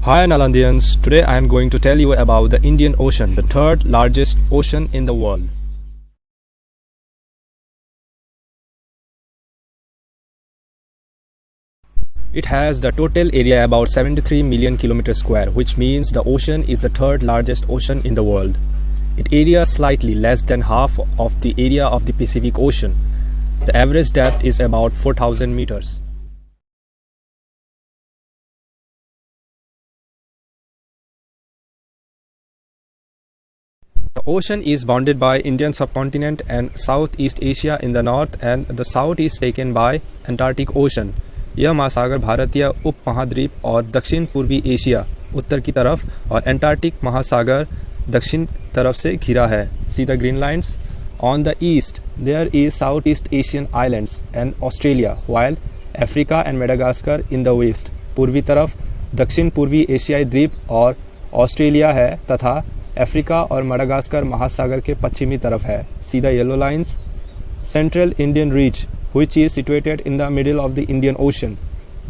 Hi Nalandians, today I am going to tell you about the Indian Ocean, the third largest ocean in the world. It has the total area about 73 million kilometers square, which means the ocean is the third largest ocean in the world. Its area slightly less than half of the area of the Pacific Ocean. The average depth is about 4,000 meters. The ocean is bounded by Indian subcontinent and Southeast Asia in the north, and the south is taken by Antarctic Ocean. यह महासागर भारतीय उप महाद्वीप और दक्षिण पूर्वी Asia उत्तर की तरफ और एंटार्क्टिक महासागर दक्षिण तरफ से घिरा है. See the green lines. On the east there is south east Asian islands and Australia, while Africa and Madagascar in the west. पूर्वी तरफ दक्षिण पूर्वी एशियाई द्वीप और ऑस्ट्रेलिया है तथा अफ्रीका और मेडागास्कर महासागर के पश्चिमी तरफ है. See the yellow lines. Central Indian reach which is situated in the middle of the Indian Ocean.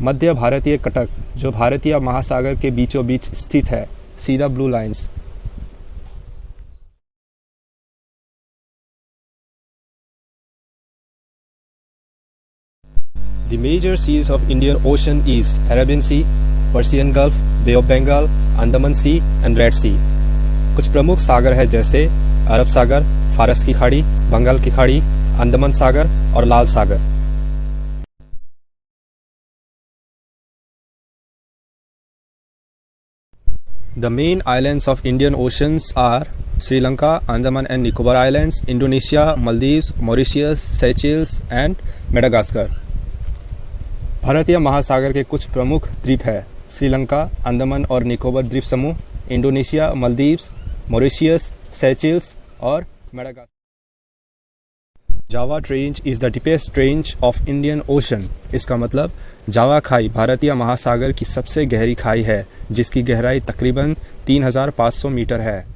मध्य भारतीय कटक जो भारतीय महासागर के बीचों बीच स्थित है. See the blue lines. The major seas of Indian Ocean is Arabian Sea, Persian Gulf, Bay of Bengal, Andaman Sea and Red Sea. कुछ प्रमुख सागर है जैसे अरब सागर, फारस की खाड़ी, बंगाल की खाड़ी, अंडमान सागर और लाल सागर. The main islands of Indian Oceans are Sri Lanka, Andaman and Nicobar Islands, Indonesia, Maldives, Mauritius, Seychelles and Madagascar. भारतीय महासागर के कुछ प्रमुख द्वीप है श्रीलंका, अंडमान और निकोबार द्वीप समूह, इंडोनेशिया, मालदीव्स, मॉरिशियस, सेचेल्स और Madagascar. Java trench is the deepest trench of Indian ocean. इसका मतलब जावा खाई भारतीय महासागर की सबसे गहरी खाई है जिसकी गहराई तकरीबन 3,500 मीटर है.